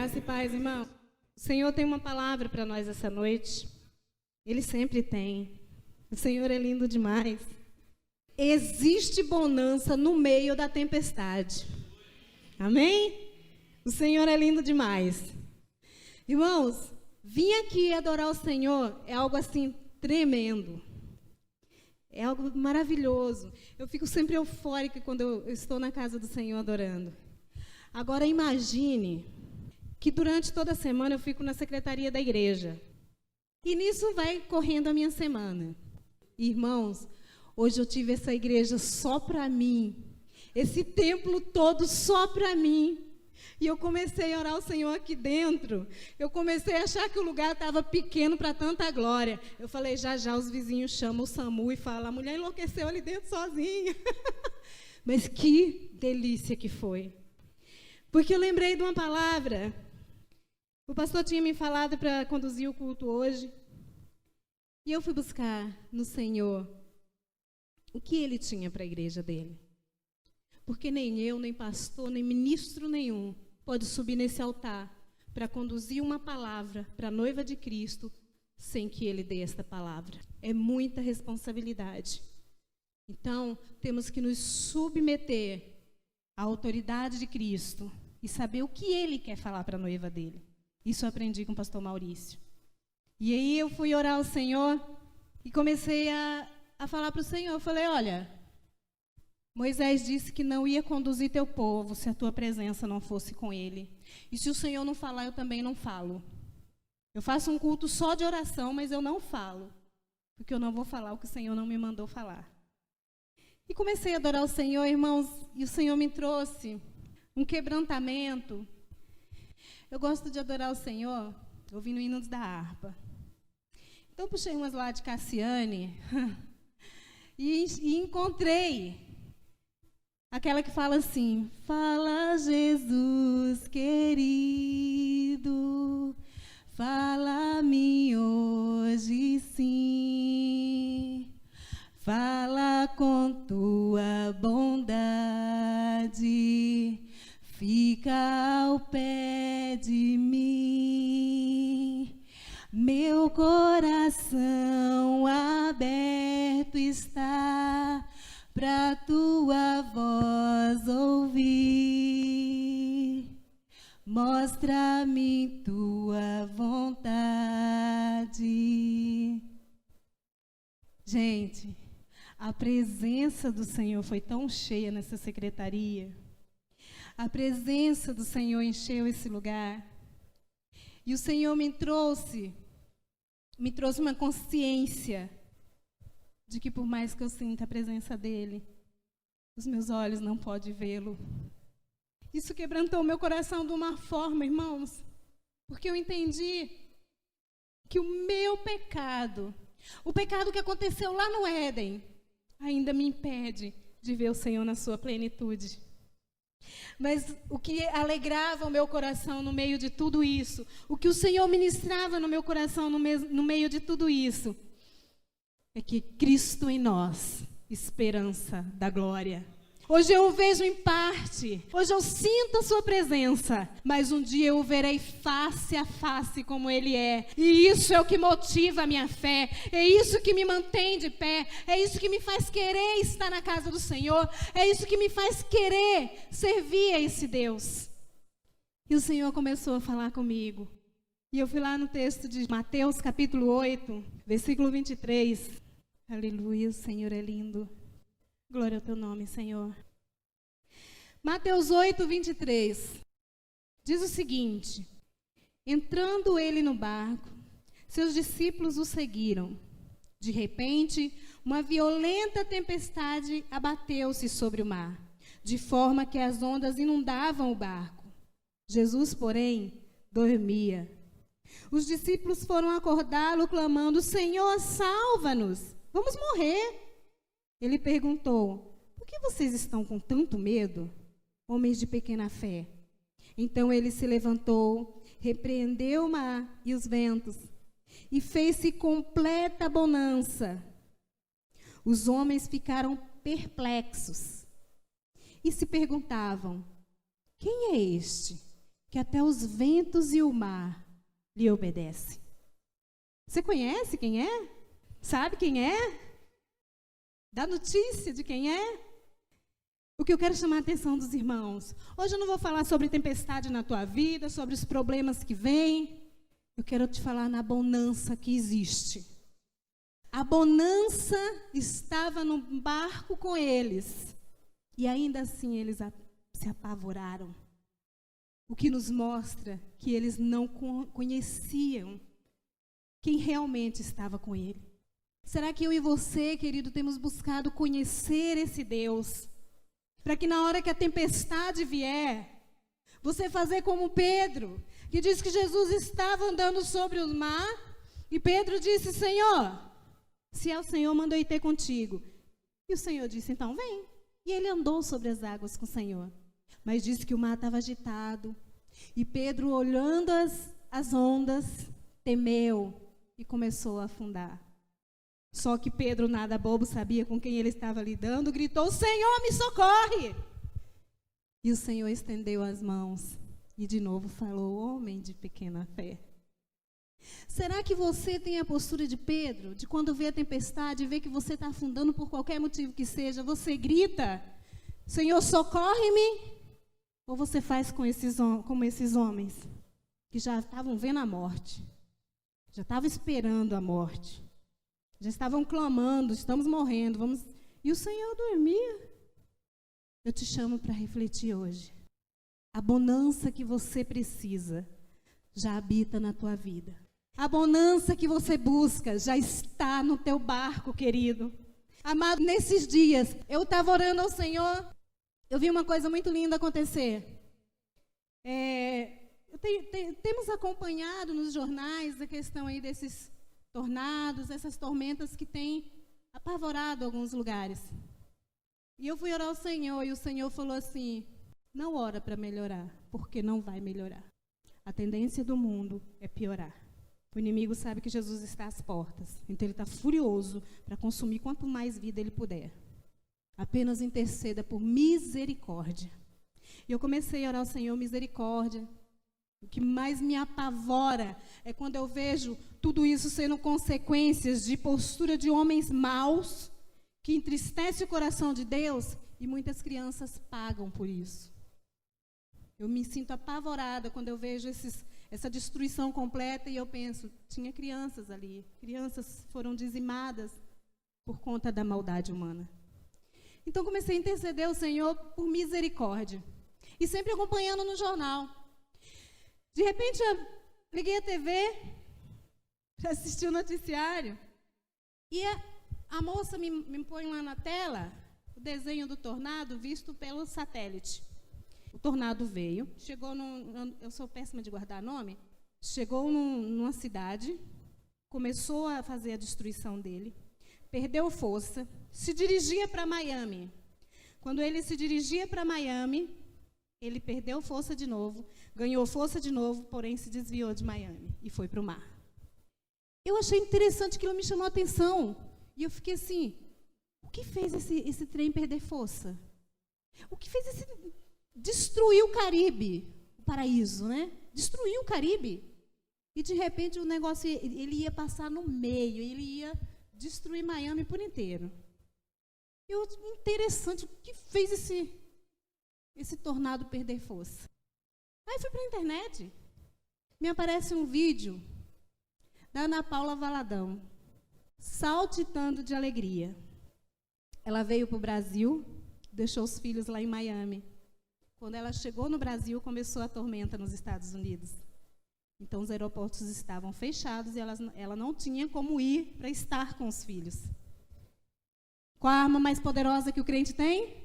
Graça e paz, irmão. O Senhor tem uma palavra para nós essa noite. Ele sempre tem. O Senhor é lindo demais. Existe bonança no meio da tempestade. Amém? O Senhor é lindo demais. Irmãos, vir aqui adorar o Senhor é algo assim tremendo. É algo maravilhoso. Eu fico sempre eufórica quando eu estou na casa do Senhor adorando. Agora imagine que durante toda a semana eu fico na secretaria da igreja. E nisso vai correndo a minha semana. Irmãos, hoje eu tive essa igreja só para mim. Esse templo todo só para mim. E eu comecei a orar ao Senhor aqui dentro. Eu comecei a achar que o lugar estava pequeno para tanta glória. Eu falei, já os vizinhos chamam o SAMU e falam, a mulher enlouqueceu ali dentro sozinha. Mas que delícia que foi. Porque eu lembrei de uma palavra. O pastor tinha me falado para conduzir o culto hoje. E eu fui buscar no Senhor o que Ele tinha para a igreja dele. Porque nem eu, nem pastor, nem ministro nenhum pode subir nesse altar para conduzir uma palavra para a noiva de Cristo sem que Ele dê esta palavra. É muita responsabilidade. Então, temos que nos submeter à autoridade de Cristo e saber o que Ele quer falar para a noiva dele. Isso eu aprendi com o pastor Maurício. E aí eu fui orar ao Senhor e comecei a falar para o Senhor. Eu falei, olha, Moisés disse que não ia conduzir teu povo se a tua presença não fosse com ele. E se o Senhor não falar, eu também não falo. Eu faço um culto só de oração, mas eu não falo. Porque eu não vou falar o que o Senhor não me mandou falar. E comecei a adorar o Senhor, irmãos, e o Senhor me trouxe um quebrantamento. Eu gosto de adorar o Senhor ouvindo hinos da harpa. Então, puxei umas lá de Cassiane e encontrei aquela que fala assim, fala Jesus querido, fala-me hoje sim, fala com tua bondade, fica ao pé de mim. Meu coração aberto está pra tua voz ouvir. Mostra-me tua vontade. Gente, a presença do Senhor foi tão cheia nessa secretaria. A presença do Senhor encheu esse lugar. E o Senhor me trouxe uma consciência de que por mais que eu sinta a presença dEle, os meus olhos não podem vê-lo. Isso quebrantou meu coração de uma forma, irmãos, porque eu entendi que o meu pecado, o pecado que aconteceu lá no Éden, ainda me impede de ver o Senhor na sua plenitude. Mas o que alegrava o meu coração no meio de tudo isso, o que o Senhor ministrava no meu coração no meio de tudo isso, é que Cristo em nós, esperança da glória. Hoje eu o vejo em parte, hoje eu sinto a sua presença, mas um dia eu o verei face a face como Ele é. E isso é o que motiva a minha fé, é isso que me mantém de pé, é isso que me faz querer estar na casa do Senhor, é isso que me faz querer servir a esse Deus. E o Senhor começou a falar comigo. E eu fui lá no texto de Mateus capítulo 8, versículo 23. Aleluia, o Senhor é lindo. Glória ao teu nome, Senhor. Mateus 8, 23. Diz o seguinte: entrando ele no barco, seus discípulos o seguiram. De repente, uma violenta tempestade abateu-se sobre o mar, de forma que as ondas inundavam o barco. Jesus, porém, dormia. Os discípulos foram acordá-lo, clamando: Senhor, salva-nos, vamos morrer. Ele perguntou: por que vocês estão com tanto medo, homens de pequena fé? Então ele se levantou, repreendeu o mar e os ventos, e fez-se completa bonança. Os homens ficaram perplexos e se perguntavam: quem é este que até os ventos e o mar lhe obedecem. Você conhece quem é? Sabe quem é? Dá notícia de quem é? O que eu quero chamar a atenção dos irmãos. Hoje eu não vou falar sobre tempestade na tua vida, sobre os problemas que vêm. Eu quero te falar na bonança que existe. A bonança estava no barco com eles. E ainda assim eles se apavoraram. O que nos mostra que eles não conheciam quem realmente estava com ele. Será que eu e você, querido, temos buscado conhecer esse Deus? Para que na hora que a tempestade vier, você fazer como Pedro, que diz que Jesus estava andando sobre o mar, e Pedro disse, Senhor, se é o Senhor, manda eu ir ter contigo. E o Senhor disse, então vem. E ele andou sobre as águas com o Senhor. Mas disse que o mar estava agitado. E Pedro, olhando as ondas, temeu e começou a afundar. Só que Pedro, nada bobo, sabia com quem ele estava lidando, gritou, Senhor, me socorre! E o Senhor estendeu as mãos e de novo falou, homem de pequena fé. Será que você tem a postura de Pedro, de quando vê a tempestade, vê que você está afundando por qualquer motivo que seja, você grita, Senhor, socorre-me? Ou você faz como esses homens, que já estavam vendo a morte, já estavam esperando a morte, já estavam clamando, estamos morrendo, e o Senhor dormia. Eu te chamo para refletir hoje. A bonança que você precisa já habita na tua vida. A bonança que você busca já está no teu barco, querido. Amado, nesses dias, eu estava orando ao Senhor, eu vi uma coisa muito linda acontecer. Temos acompanhado nos jornais a questão aí desses tornados, essas tormentas que têm apavorado alguns lugares. E eu fui orar ao Senhor, e o Senhor falou assim, não ora para melhorar, porque não vai melhorar. A tendência do mundo é piorar. O inimigo sabe que Jesus está às portas, então ele está furioso para consumir quanto mais vida ele puder. Apenas interceda por misericórdia. E eu comecei a orar ao Senhor, misericórdia. O que mais me apavora é quando eu vejo tudo isso sendo consequências de postura de homens maus, que entristece o coração de Deus, e muitas crianças pagam por isso. Eu me sinto apavorada quando eu vejo essa destruição completa e eu penso, tinha crianças ali, crianças foram dizimadas por conta da maldade humana. Então comecei a interceder ao Senhor por misericórdia. E sempre acompanhando no jornal. De repente eu liguei a TV para assistir o noticiário e a moça me põe lá na tela o desenho do tornado visto pelo satélite. O tornado veio, chegou eu sou péssima de guardar nome, chegou numa cidade, começou a fazer a destruição dele, perdeu força, se dirigia para Miami. Quando ele se dirigia para Miami, ele perdeu força de novo, ganhou força de novo, porém se desviou de Miami e foi para o mar. Eu achei interessante, aquilo me chamou a atenção. E eu fiquei assim, o que fez esse trem perder força? O que fez destruiu o Caribe, o paraíso, né? Destruiu o Caribe. E de repente o negócio, ele ia passar no meio, ele ia destruir Miami por inteiro. Interessante, o que fez esse tornado perder força? Aí fui para a internet, me aparece um vídeo da Ana Paula Valadão, saltitando de alegria. Ela veio para o Brasil, deixou os filhos lá em Miami. Quando ela chegou no Brasil, começou a tormenta nos Estados Unidos. Então, os aeroportos estavam fechados e ela não tinha como ir para estar com os filhos. Qual a arma mais poderosa que o crente tem?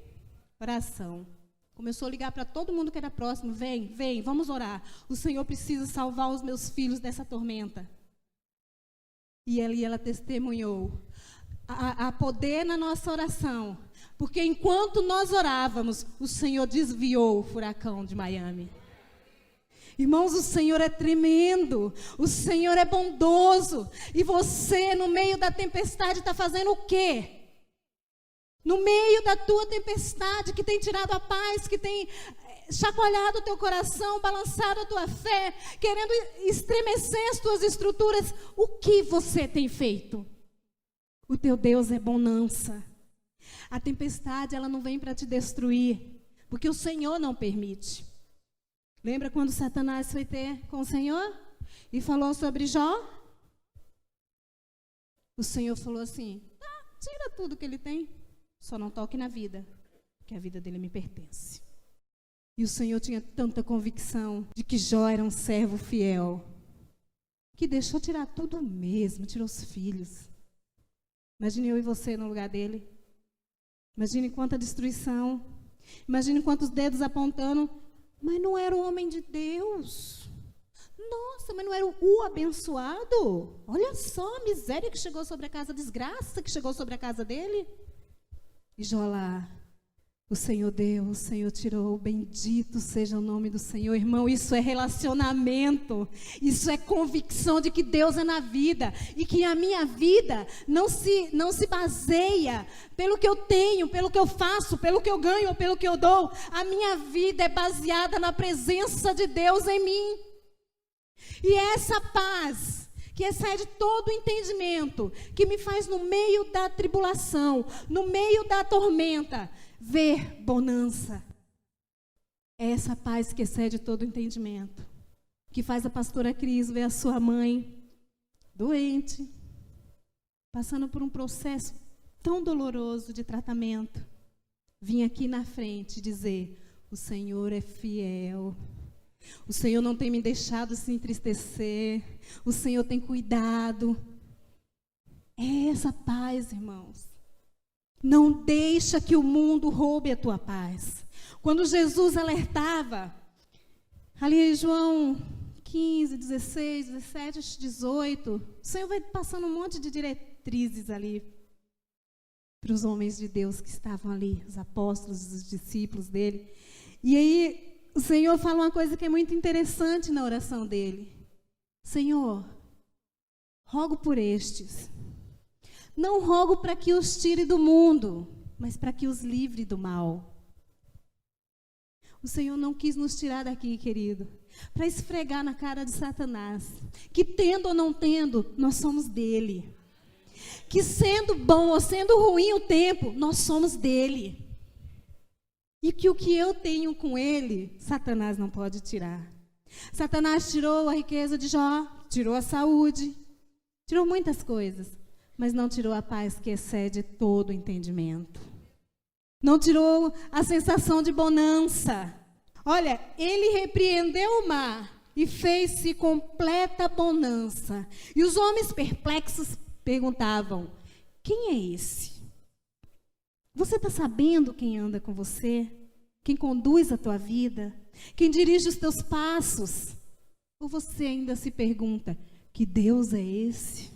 Oração. Começou a ligar para todo mundo que era próximo. Vem, vamos orar. O Senhor precisa salvar os meus filhos dessa tormenta. E ela testemunhou. Há poder na nossa oração. Porque enquanto nós orávamos, o Senhor desviou o furacão de Miami. Irmãos, o Senhor é tremendo, o Senhor é bondoso, e você, no meio da tempestade, está fazendo o quê? No meio da tua tempestade, que tem tirado a paz, que tem chacoalhado o teu coração, balançado a tua fé, querendo estremecer as tuas estruturas, o que você tem feito? O teu Deus é bonança. A tempestade, ela não vem para te destruir, porque o Senhor não permite. Lembra quando Satanás foi ter com o Senhor e falou sobre Jó? O Senhor falou assim: tira tudo que ele tem, só não toque na vida, porque a vida dele me pertence. E o Senhor tinha tanta convicção de que Jó era um servo fiel, que deixou tirar tudo mesmo, tirou os filhos. Imagine eu e você no lugar dele. Imagine quanta destruição. Imagine quantos dedos apontando. Mas não era o homem de Deus. Nossa, mas não era o abençoado? Olha só a miséria que chegou sobre a casa, a desgraça que chegou sobre a casa dele. E Jó lá, o Senhor deu, o Senhor tirou, bendito seja o nome do Senhor. Irmão, isso é relacionamento, isso é convicção de que Deus é na vida e que a minha vida não se baseia pelo que eu tenho, pelo que eu faço, pelo que eu ganho ou pelo que eu dou. A minha vida é baseada na presença de Deus em mim. E é essa paz que excede todo o entendimento, que me faz no meio da tribulação, no meio da tormenta, ver bonança. É essa paz que excede todo o entendimento, que faz a pastora Cris ver a sua mãe doente, passando por um processo tão doloroso de tratamento, vim aqui na frente dizer: o Senhor é fiel. O Senhor não tem me deixado se entristecer. O Senhor tem cuidado. É essa paz, irmãos. Não deixa que o mundo roube a tua paz. Quando Jesus alertava, ali em João 15, 16, 17, 18, o Senhor vai passando um monte de diretrizes ali para os homens de Deus que estavam ali, os apóstolos, os discípulos dele. E aí o Senhor fala uma coisa que é muito interessante na oração dele. Senhor, rogo por estes. Não rogo para que os tire do mundo, mas para que os livre do mal. O Senhor não quis nos tirar daqui, querido, para esfregar na cara de Satanás, que tendo ou não tendo, nós somos dele. Que sendo bom ou sendo ruim o tempo, nós somos dele. E que o que eu tenho com ele, Satanás não pode tirar. Satanás tirou a riqueza de Jó, tirou a saúde, tirou muitas coisas, mas não tirou a paz que excede todo o entendimento. Não tirou a sensação de bonança. Olha, ele repreendeu o mar e fez-se completa bonança. E os homens perplexos perguntavam: quem é esse? Você está sabendo quem anda com você? Quem conduz a tua vida? Quem dirige os teus passos? Ou você ainda se pergunta: que Deus é esse?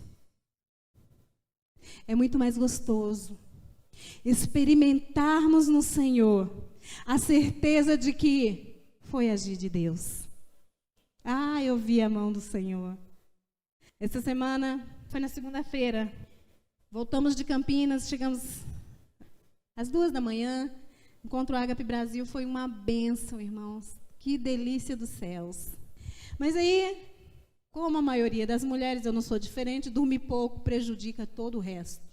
É muito mais gostoso experimentarmos no Senhor a certeza de que foi agir de Deus. Eu vi a mão do Senhor. Essa semana, foi na segunda-feira, voltamos de Campinas, chegamos às 2h, encontro Ágape Brasil, foi uma bênção, irmãos. Que delícia dos céus. Mas aí, como a maioria das mulheres, eu não sou diferente, dormir pouco prejudica todo o resto.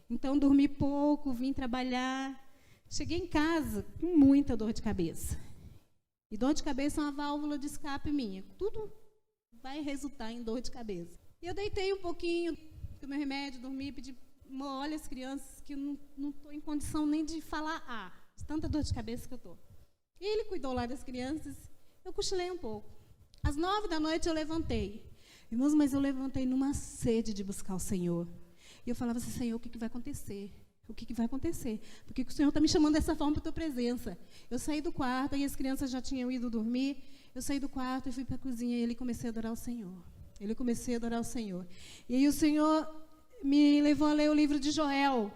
Então, dormi pouco, vim trabalhar, cheguei em casa com muita dor de cabeça. E dor de cabeça é uma válvula de escape minha. Tudo vai resultar em dor de cabeça. E eu deitei um pouquinho do meu remédio, dormi, pedi, olha as crianças, que eu não estou em condição nem de falar de tanta dor de cabeça que eu estou. E ele cuidou lá das crianças, eu cochilei um pouco. Às 9h eu levantei. Irmãos, mas eu levantei numa sede de buscar o Senhor. E eu falava assim: Senhor, o que vai acontecer? O que vai acontecer? Por que o Senhor está me chamando dessa forma para a tua presença? Eu saí do quarto, e as crianças já tinham ido dormir. Eu saí do quarto e fui para a cozinha, e comecei a adorar o Senhor. E aí o Senhor me levou a ler o livro de Joel.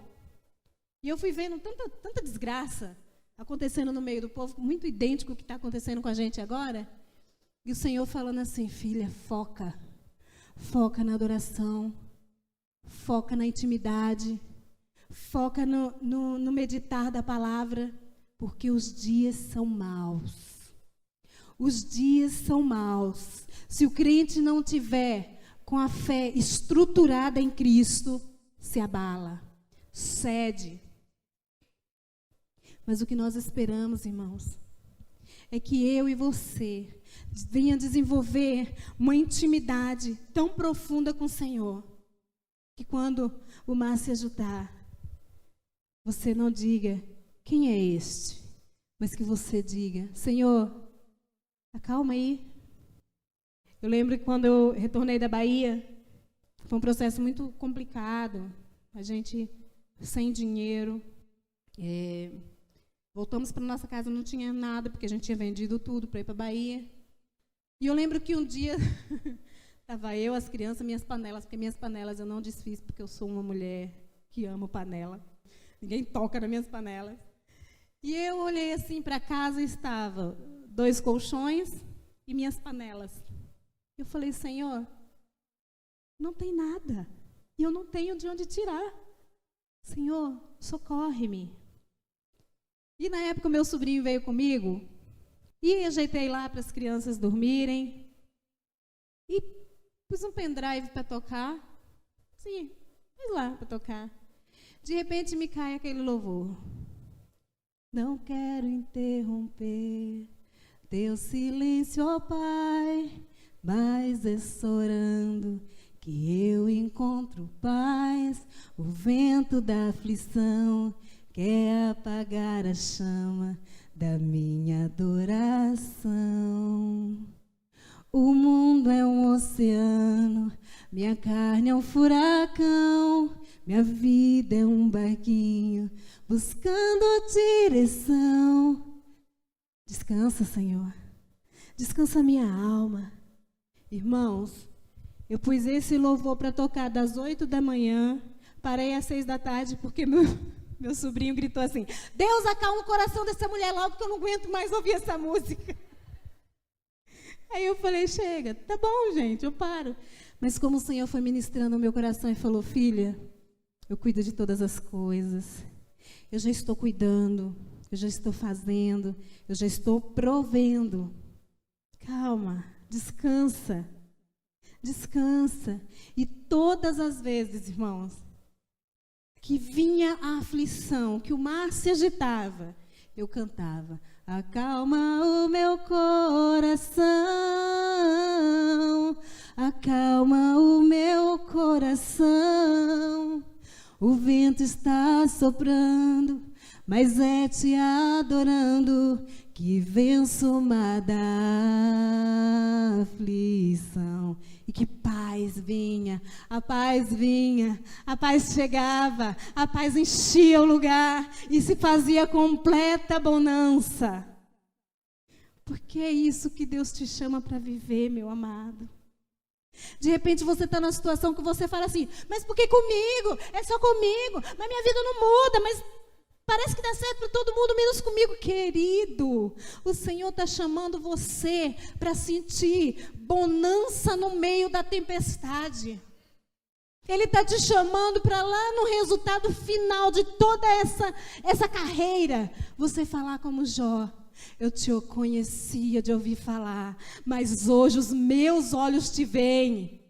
E eu fui vendo tanta desgraça acontecendo no meio do povo, muito idêntico ao que está acontecendo com a gente agora. E o Senhor falando assim: filha, foca na adoração, foca na intimidade, foca no meditar da palavra, Porque os dias são maus. Os dias são maus. Se o crente não tiver com a fé estruturada em Cristo, se abala, cede. Mas o que nós esperamos, irmãos, é que eu e você venha desenvolver uma intimidade tão profunda com o Senhor, que quando o mar se agitar, você não diga, quem é este? Mas que você diga, Senhor, acalma aí. Eu lembro que quando eu retornei da Bahia, foi um processo muito complicado, a gente sem dinheiro, voltamos para nossa casa, não tinha nada, porque a gente tinha vendido tudo para ir para a Bahia. E eu lembro que um dia, estava eu, as crianças, minhas panelas, porque minhas panelas eu não desfiz, porque eu sou uma mulher que ama panela. Ninguém toca nas minhas panelas. E eu olhei assim para casa e estava 2 colchões e minhas panelas. Eu falei, Senhor, não tem nada. E eu não tenho de onde tirar. Senhor, socorre-me. E na época o meu sobrinho veio comigo e ajeitei lá para as crianças dormirem. E pus um pendrive para tocar. Sim, pus lá para tocar. De repente me cai aquele louvor. Não quero interromper teu silêncio, ó Pai, mas é sorando que eu encontro paz. O vento da aflição quer apagar a chama da minha adoração. O mundo é um oceano, minha carne é um furacão, minha vida é um barquinho buscando direção. Descansa, Senhor. Descansa minha alma. Irmãos, eu pus esse louvor para tocar das 8 da manhã, parei às 6 da tarde, porque meu sobrinho gritou assim, Deus, acalma o coração dessa mulher logo, porque eu não aguento mais ouvir essa música. Aí eu falei, chega, tá bom, gente, eu paro. Mas como o Senhor foi ministrando no meu coração e falou, filha, eu cuido de todas as coisas. Eu já estou cuidando, eu já estou fazendo, eu já estou provendo. Calma, descansa, descansa. E todas as vezes, irmãos, que vinha a aflição, que o mar se agitava, eu cantava, acalma o meu coração, acalma o meu coração. O vento está soprando, mas é te adorando que venço o mar da aflição. E que paz vinha, a paz chegava, a paz enchia o lugar e se fazia completa bonança. Porque é isso que Deus te chama para viver, meu amado. De repente você está numa situação que você fala assim, mas por que comigo? É só comigo, mas minha vida não muda, mas parece que dá certo para todo mundo, menos comigo. Querido, o Senhor está chamando você para sentir bonança no meio da tempestade. Ele está te chamando para lá no resultado final de toda essa carreira, você falar como Jó. Eu te conhecia de ouvir falar, mas hoje os meus olhos te veem.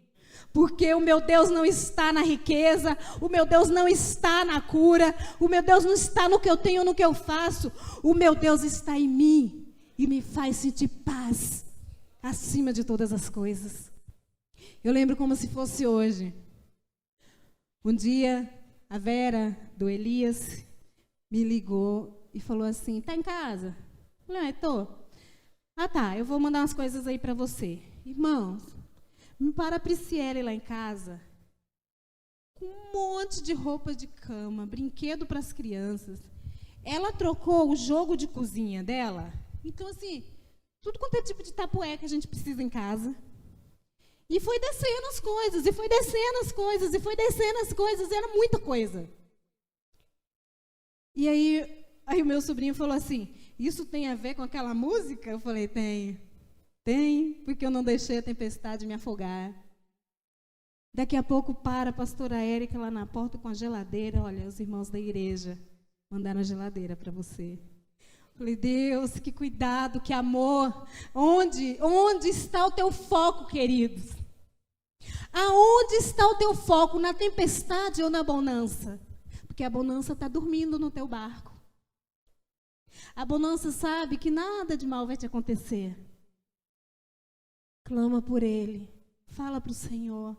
Porque o meu Deus não está na riqueza, o meu Deus não está na cura, o meu Deus não está no que eu tenho, no que eu faço. O meu Deus está em mim e me faz sentir paz acima de todas as coisas. Eu lembro como se fosse hoje. Um dia, a Vera, do Elias, me ligou e falou assim, tá em casa? Eu falei, tô. Ah, tá, eu vou mandar umas coisas aí para você. Irmãos, me para a Prisciele lá em casa, com um monte de roupa de cama, brinquedo para as crianças. Ela trocou o jogo de cozinha dela. Então, assim, tudo quanto é tipo de tapué que a gente precisa em casa. E foi descendo as coisas, e foi descendo as coisas, e foi descendo as coisas. Era muita coisa. E aí o meu sobrinho falou assim, isso tem a ver com aquela música? Eu falei, tem. Tem, porque eu não deixei a tempestade me afogar. Daqui a pouco para a pastora Érica lá na porta com a geladeira. Olha, os irmãos da igreja mandaram a geladeira para você. Falei, Deus, que cuidado, que amor. Onde está o teu foco, queridos? Aonde está o teu foco? Na tempestade ou na bonança? Porque a bonança está dormindo no teu barco. A bonança sabe que nada de mal vai te acontecer. Clama por Ele. Fala para o Senhor.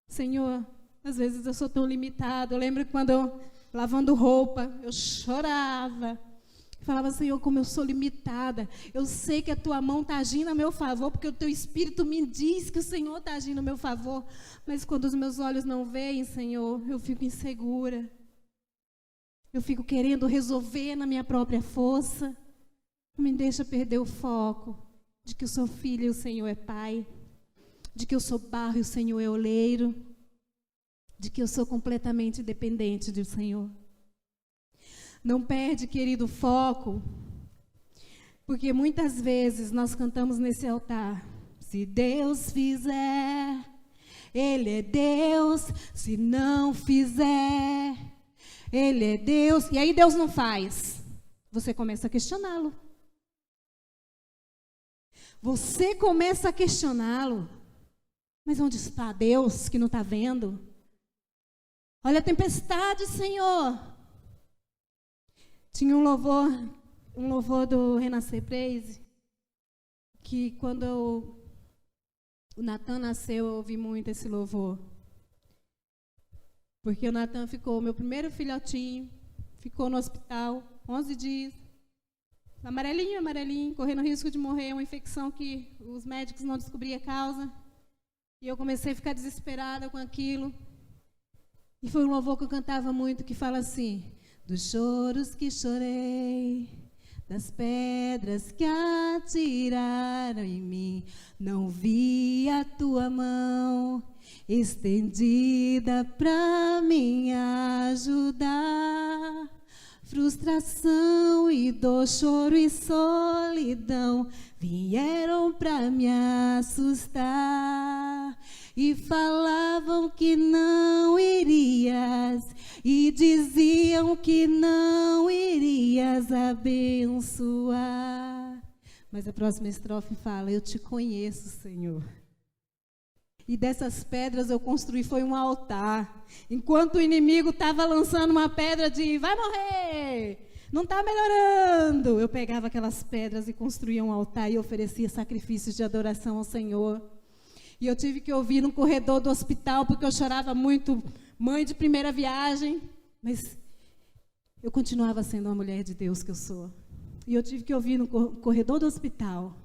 Senhor, às vezes eu sou tão limitado. Eu lembro que quando eu, lavando roupa, eu chorava. Falava, Senhor, como eu sou limitada. Eu sei que a tua mão está agindo a meu favor, porque o teu Espírito me diz que o Senhor está agindo a meu favor. Mas quando os meus olhos não veem, Senhor, eu fico insegura. Eu fico querendo resolver na minha própria força. Não me deixa perder o foco de que eu sou filha e o Senhor é Pai. De que eu sou barro e o Senhor é oleiro. De que eu sou completamente dependente do Senhor. Não perde, querido, o foco, porque muitas vezes nós cantamos nesse altar, se Deus fizer, Ele é Deus, se não fizer, Ele é Deus, e aí Deus não faz, você começa a questioná-lo. Você começa a questioná-lo, mas onde está Deus que não está vendo? Olha a tempestade, Senhor. Tinha um louvor do Renascer Praise, que quando o Natan nasceu, eu ouvi muito esse louvor. Porque o Natan ficou, meu primeiro filhotinho, ficou no hospital 11 dias, amarelinho, correndo risco de morrer, uma infecção que os médicos não descobriam a causa. E eu comecei a ficar desesperada com aquilo. E foi um louvor que eu cantava muito, que fala assim, dos choros que chorei, das pedras que atiraram em mim, não vi a tua mão estendida para me ajudar. Frustração e dor, choro e solidão vieram para me assustar. E falavam que não irias, e diziam que não irias abençoar. Mas a próxima estrofe fala, eu te conheço, Senhor. E dessas pedras eu construí, foi um altar. Enquanto o inimigo estava lançando uma pedra de, vai morrer, não está melhorando. Eu pegava aquelas pedras e construía um altar e oferecia sacrifícios de adoração ao Senhor. E eu tive que ouvir no corredor do hospital, porque eu chorava muito, mãe de primeira viagem. Mas eu continuava sendo a mulher de Deus que eu sou. E eu tive que ouvir no corredor do hospital.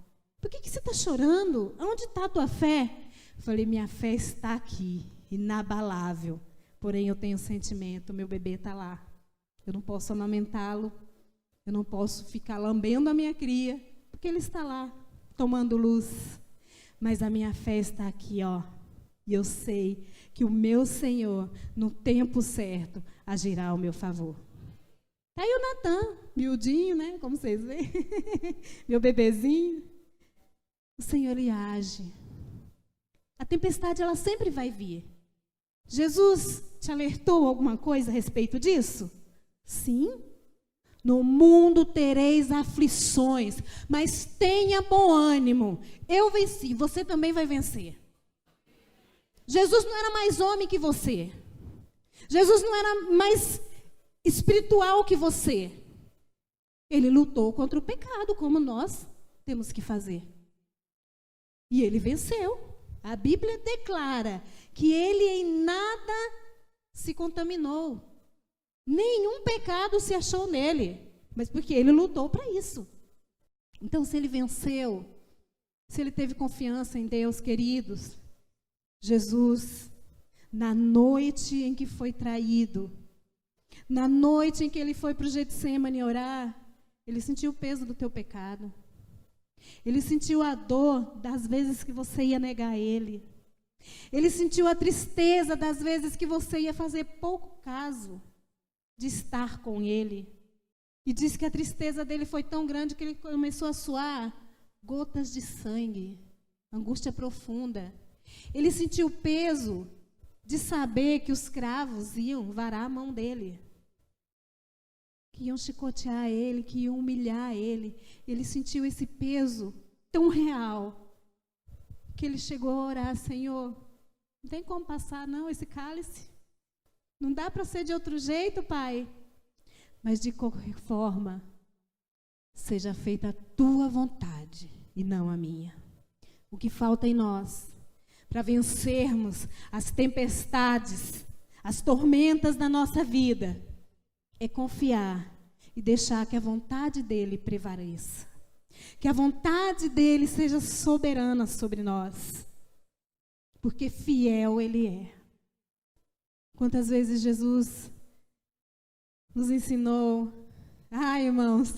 Por que você está chorando? Onde está a tua fé? Eu falei, minha fé está aqui, inabalável. Porém, eu tenho sentimento, meu bebê está lá. Eu não posso amamentá-lo. Eu não posso ficar lambendo a minha cria, porque ele está lá, tomando luz. Mas a minha fé está aqui, ó. E eu sei que o meu Senhor, no tempo certo, agirá ao meu favor. Tá aí o Natan, miudinho, né? Como vocês veem. Meu bebezinho. O Senhor, Ele age. A tempestade, ela sempre vai vir. Jesus te alertou alguma coisa a respeito disso? Sim. No mundo tereis aflições, mas tenha bom ânimo. Eu venci, você também vai vencer. Jesus não era mais homem que você. Jesus não era mais espiritual que você. Ele lutou contra o pecado, como nós temos que fazer. E ele venceu. A Bíblia declara que ele em nada se contaminou. Nenhum pecado se achou nele, mas porque ele lutou para isso. Então, se ele venceu, se ele teve confiança em Deus, queridos, Jesus, na noite em que foi traído, na noite em que ele foi para o Getsemane orar, ele sentiu o peso do teu pecado. Ele sentiu a dor das vezes que você ia negar ele. Ele sentiu a tristeza das vezes que você ia fazer pouco caso de estar com ele. E diz que a tristeza dele foi tão grande que ele começou a suar gotas de sangue, angústia profunda. Ele sentiu o peso de saber que os cravos iam varar a mão dele, que iam iam chicotear ele, que iam humilhar ele. Ele sentiu esse peso tão real, que ele chegou a orar: Senhor, não tem como passar não esse cálice? Não dá para ser de outro jeito, Pai? Mas de qualquer forma, seja feita a tua vontade e não a minha. O que falta em nós para vencermos as tempestades, as tormentas da nossa vida, é confiar e deixar que a vontade dele prevaleça. Que a vontade dele seja soberana sobre nós. Porque fiel ele é. Quantas vezes Jesus nos ensinou. Irmãos,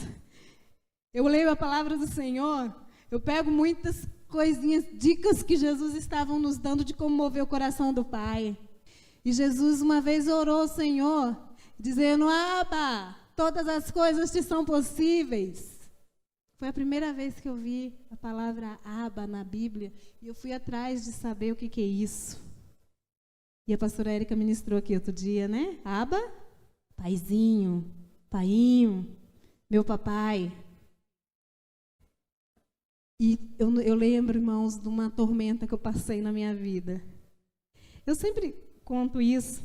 eu leio a palavra do Senhor, eu pego muitas coisinhas, dicas que Jesus estava nos dando de como mover o coração do Pai. E Jesus uma vez orou ao Senhor, dizendo: Abba, todas as coisas te são possíveis. Foi a primeira vez que eu vi a palavra Abba na Bíblia, e eu fui atrás de saber o que é isso. E a pastora Érica ministrou aqui outro dia, né? Abba, paizinho, painho, meu papai. E eu lembro, irmãos, de uma tormenta que eu passei na minha vida. Eu sempre conto isso.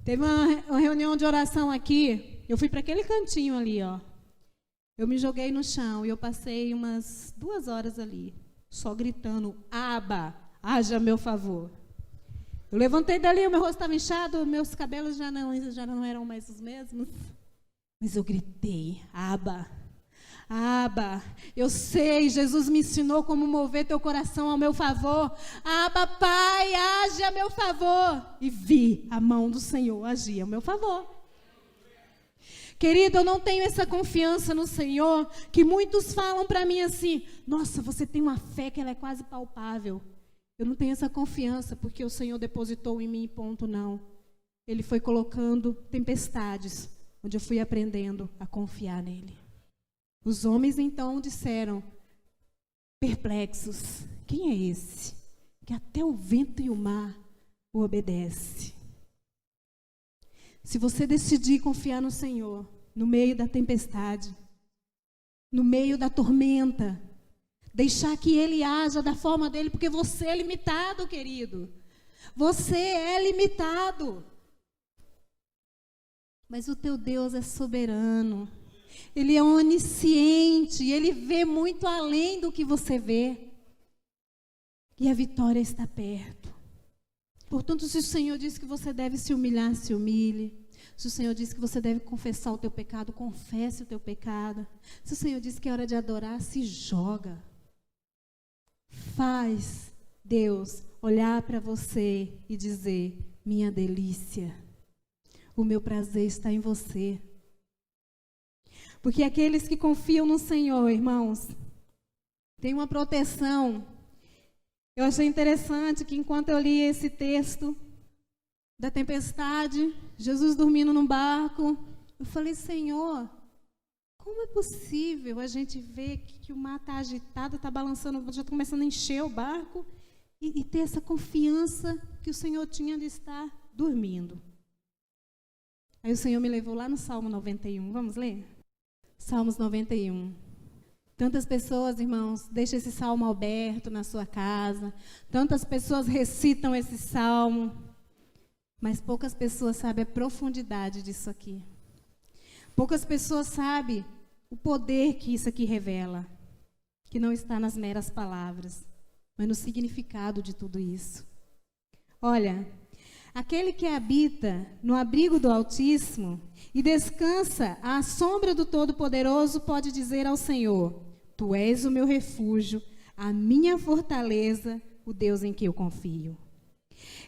Teve uma reunião de oração aqui, eu fui para aquele cantinho ali, ó. Eu me joguei no chão e eu passei umas 2 horas ali, só gritando: Abba, haja a meu favor. Eu levantei dali, o meu rosto estava inchado, meus cabelos já não eram mais os mesmos. Mas eu gritei: Abba, Abba, eu sei, Jesus me ensinou como mover teu coração ao meu favor. Abba, Pai, age a meu favor. E vi a mão do Senhor agir a meu favor. Querido, eu não tenho essa confiança no Senhor, que muitos falam para mim assim: nossa, você tem uma fé que ela é quase palpável. Eu não tenho essa confiança, porque o Senhor depositou em mim, ponto, não. Ele foi colocando tempestades, onde eu fui aprendendo a confiar nele. Os homens então disseram, perplexos: quem é esse, que até o vento e o mar o obedece? Se você decidir confiar no Senhor, no meio da tempestade, no meio da tormenta, deixar que Ele haja da forma dele, porque você é limitado, querido. Você é limitado. Mas o teu Deus é soberano. Ele é onisciente, Ele vê muito além do que você vê. E a vitória está perto. Portanto, se o Senhor diz que você deve se humilhar, se humilhe. Se o Senhor diz que você deve confessar o teu pecado, confesse o teu pecado. Se o Senhor diz que é hora de adorar, se joga. Faz Deus olhar para você e dizer: minha delícia, o meu prazer está em você. Porque aqueles que confiam no Senhor, irmãos, têm uma proteção. Eu achei interessante que enquanto eu li esse texto da tempestade, Jesus dormindo num barco, eu falei: Senhor, como é possível a gente ver que o mar está agitado, está balançando, já está começando a encher o barco e ter essa confiança que o Senhor tinha de estar dormindo? Aí o Senhor me levou lá no Salmo 91, vamos ler? Salmos 91. Tantas pessoas, irmãos, deixam esse salmo aberto na sua casa. Tantas pessoas recitam esse salmo. Mas poucas pessoas sabem a profundidade disso aqui. Poucas pessoas sabem o poder que isso aqui revela. Que não está nas meras palavras, mas no significado de tudo isso. Olha, aquele que habita no abrigo do Altíssimo e descansa à sombra do Todo-Poderoso pode dizer ao Senhor: Tu és o meu refúgio, a minha fortaleza, o Deus em que eu confio.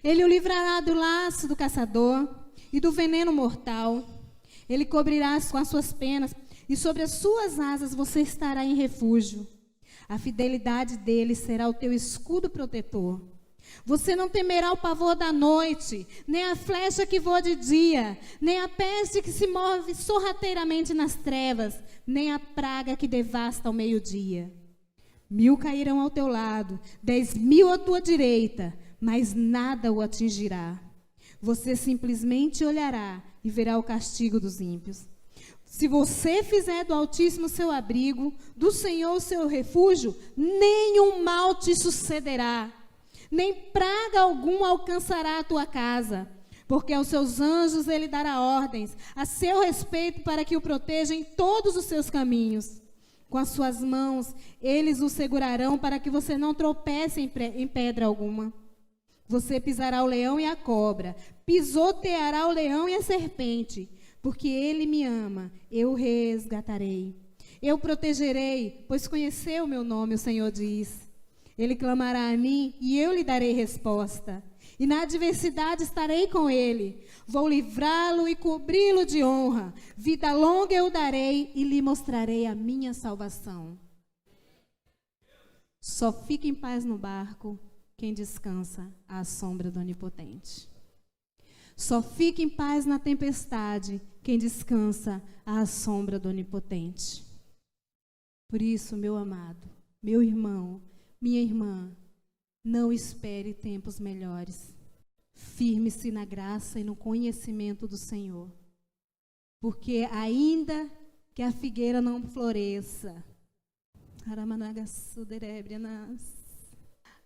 Ele o livrará do laço do caçador e do veneno mortal. Ele cobrirá com as suas penas e sobre as suas asas você estará em refúgio. A fidelidade dele será o teu escudo protetor. Você não temerá o pavor da noite, nem a flecha que voa de dia, nem a peste que se move sorrateiramente nas trevas, nem a praga que devasta ao meio-dia. 1000 cairão ao teu lado, 10.000 à tua direita, mas nada o atingirá. Você simplesmente olhará e verá o castigo dos ímpios. Se você fizer do Altíssimo seu abrigo, do Senhor o seu refúgio, nenhum mal te sucederá, nem praga alguma alcançará a tua casa, porque aos seus anjos ele dará ordens a seu respeito para que o protejam em todos os seus caminhos. Com as suas mãos eles o segurarão para que você não tropece em pedra alguma. Você pisará o leão e a cobra, pisoteará o leão e a serpente, porque ele me ama, eu o resgatarei. Eu o protegerei, pois conheceu o meu nome, o Senhor diz. Ele clamará a mim e eu lhe darei resposta. E na adversidade estarei com ele. Vou livrá-lo e cobri-lo de honra. Vida longa eu darei e lhe mostrarei a minha salvação. Só fica em paz no barco quem descansa à sombra do Onipotente. Só fica em paz na tempestade quem descansa à sombra do Onipotente. Por isso, meu amado, meu irmão, minha irmã, não espere tempos melhores. Firme-se na graça e no conhecimento do Senhor. Porque ainda que a figueira não floresça,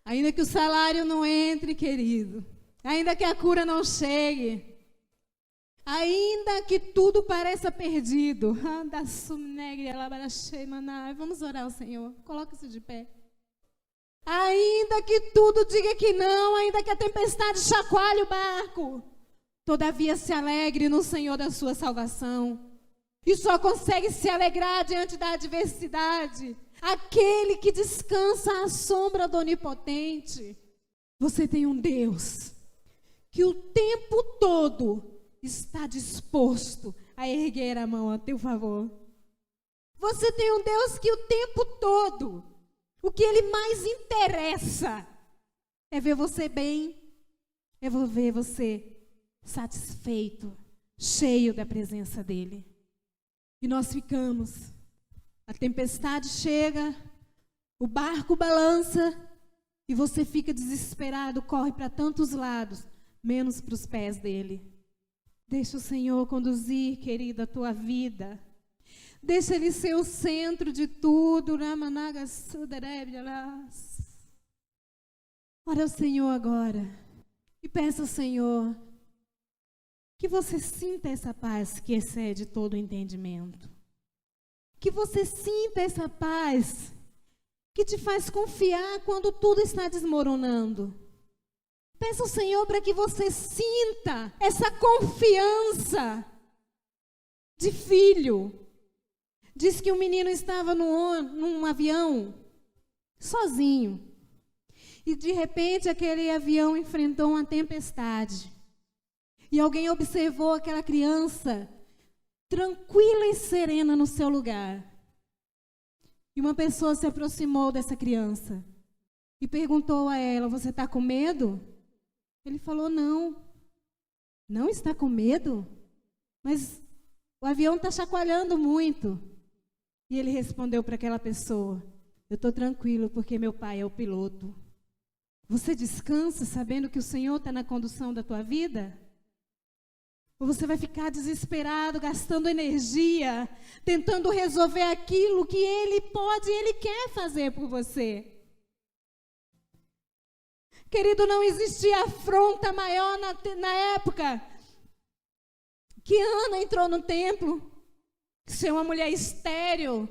ainda que o salário não entre, querido, ainda que a cura não chegue, ainda que tudo pareça perdido, vamos orar ao Senhor, coloca-se de pé. Ainda que tudo diga que não, ainda que a tempestade chacoalhe o barco, todavia se alegre no Senhor da sua salvação. E só consegue se alegrar diante da adversidade aquele que descansa à sombra do Onipotente. Você tem um Deus que o tempo todo está disposto a erguer a mão a teu favor. Você tem um Deus que o tempo todo, o que Ele mais interessa é ver você bem, é ver você satisfeito, cheio da presença dEle. E nós ficamos, a tempestade chega, o barco balança e você fica desesperado, corre para tantos lados, menos para os pés dEle. Deixa o Senhor conduzir, querida, a tua vida. Deixa Ele ser o centro de tudo. Ora ao Senhor agora e peça ao Senhor que você sinta essa paz que excede todo o entendimento. Que você sinta essa paz que te faz confiar quando tudo está desmoronando. Peça ao Senhor para que você sinta essa confiança de filho. Diz que um menino estava num avião, sozinho. E de repente aquele avião enfrentou uma tempestade. E alguém observou aquela criança tranquila e serena no seu lugar. E uma pessoa se aproximou dessa criança e perguntou a ela: você está com medo? Ele falou: não. Não está com medo? Mas o avião está chacoalhando muito. E ele respondeu para aquela pessoa: eu estou tranquilo porque meu pai é o piloto. Você descansa sabendo que o Senhor está na condução da tua vida? Ou você vai ficar desesperado, gastando energia, tentando resolver aquilo que Ele pode e Ele quer fazer por você? Querido, não existia afronta maior na época que Ana entrou no templo. Ser uma mulher estéril,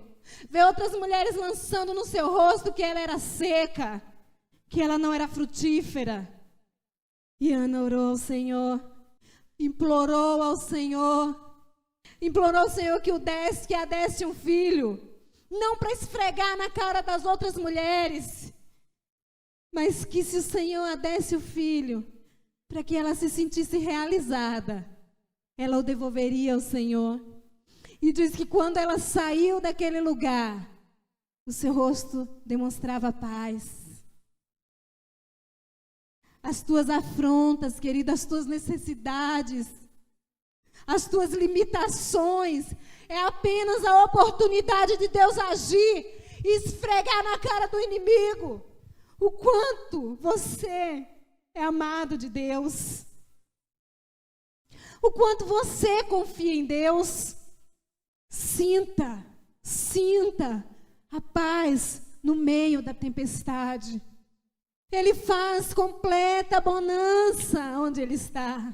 ver outras mulheres lançando no seu rosto que ela era seca, que ela não era frutífera. E Ana orou ao Senhor, implorou ao Senhor que a desse um filho, não para esfregar na cara das outras mulheres, mas que se o Senhor a desse o filho, para que ela se sentisse realizada, ela o devolveria ao Senhor. E diz que quando ela saiu daquele lugar, o seu rosto demonstrava paz. As tuas afrontas, querida, as tuas necessidades, as tuas limitações, é apenas a oportunidade de Deus agir e esfregar na cara do inimigo o quanto você é amado de Deus, o quanto você confia em Deus. Sinta a paz no meio da tempestade. Ele faz completa bonança onde Ele está.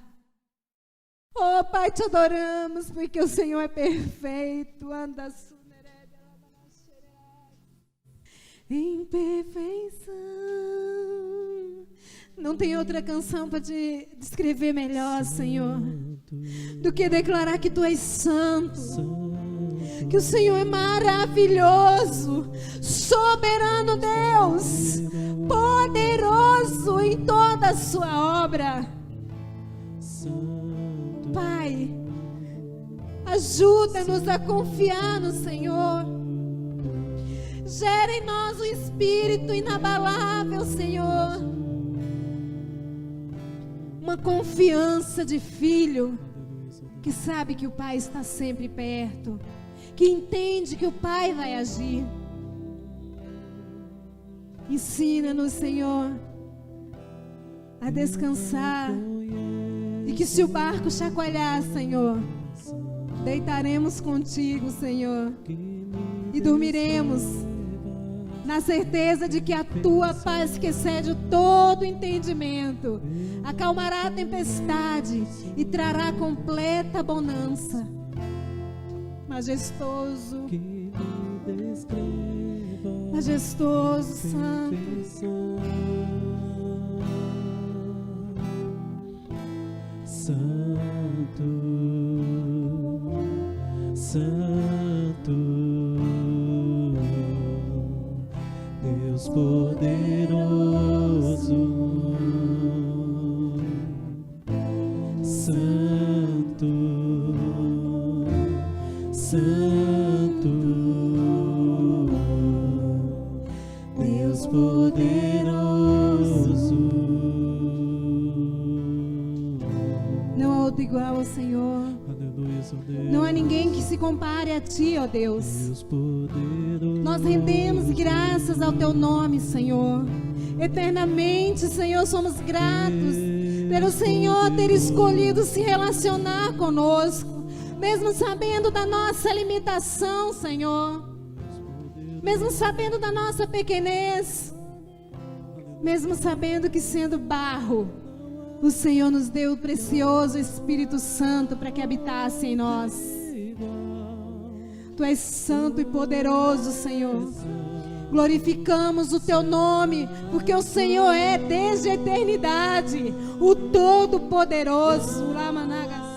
Oh, Pai, te adoramos, porque o Senhor é perfeito. Em perfeição. Não tem outra canção para te descrever melhor, Senhor, do que declarar que Tu és santo, que o Senhor é maravilhoso, soberano Deus, poderoso em toda a sua obra. Pai, ajuda-nos a confiar no Senhor. Gera em nós um espírito inabalável, Senhor. Uma confiança de filho que sabe que o Pai está sempre perto, que entende que o Pai vai agir. Ensina-nos, Senhor, a descansar, e que se o barco chacoalhar, Senhor, deitaremos contigo, Senhor, e dormiremos na certeza de que a Tua paz, que excede todo entendimento, acalmará a tempestade e trará completa bonança. Majestoso, majestoso, santo, santo, santo, Deus poderoso, santo, santo, Deus poderoso. Não há outro igual ao Senhor. Não há ninguém que se compare a Ti, ó Deus. Nós rendemos graças ao Teu nome, Senhor. Eternamente, Senhor, somos gratos pelo Senhor ter escolhido se relacionar conosco, mesmo sabendo da nossa limitação, Senhor, mesmo sabendo da nossa pequenez, mesmo sabendo que, sendo barro, o Senhor nos deu o precioso Espírito Santo para que habitasse em nós. Tu és santo e poderoso, Senhor. Glorificamos o Teu nome, porque o Senhor é desde a eternidade o Todo-Poderoso. Lamanagas.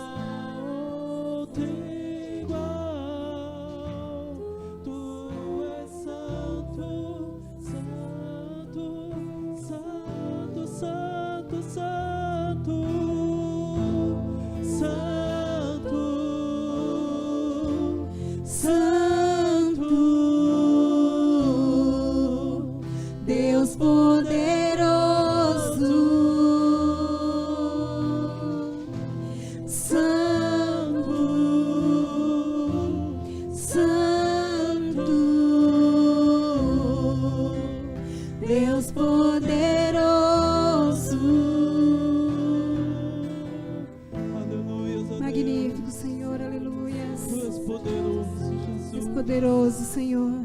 Poderoso, Senhor,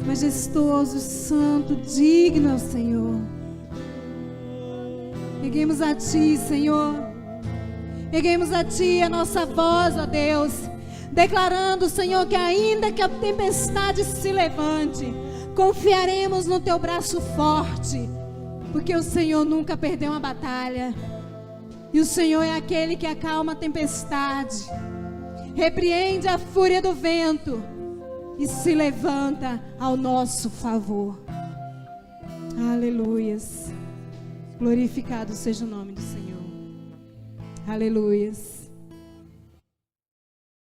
majestoso, santo, digno, Senhor. Erguemos a Ti, Senhor, erguemos a Ti a nossa voz, ó Deus, declarando, Senhor, que ainda que a tempestade se levante, confiaremos no Teu braço forte, porque o Senhor nunca perdeu uma batalha, e o Senhor é aquele que acalma a tempestade, repreende a fúria do vento e se levanta ao nosso favor. Aleluias. Glorificado seja o nome do Senhor. Aleluias.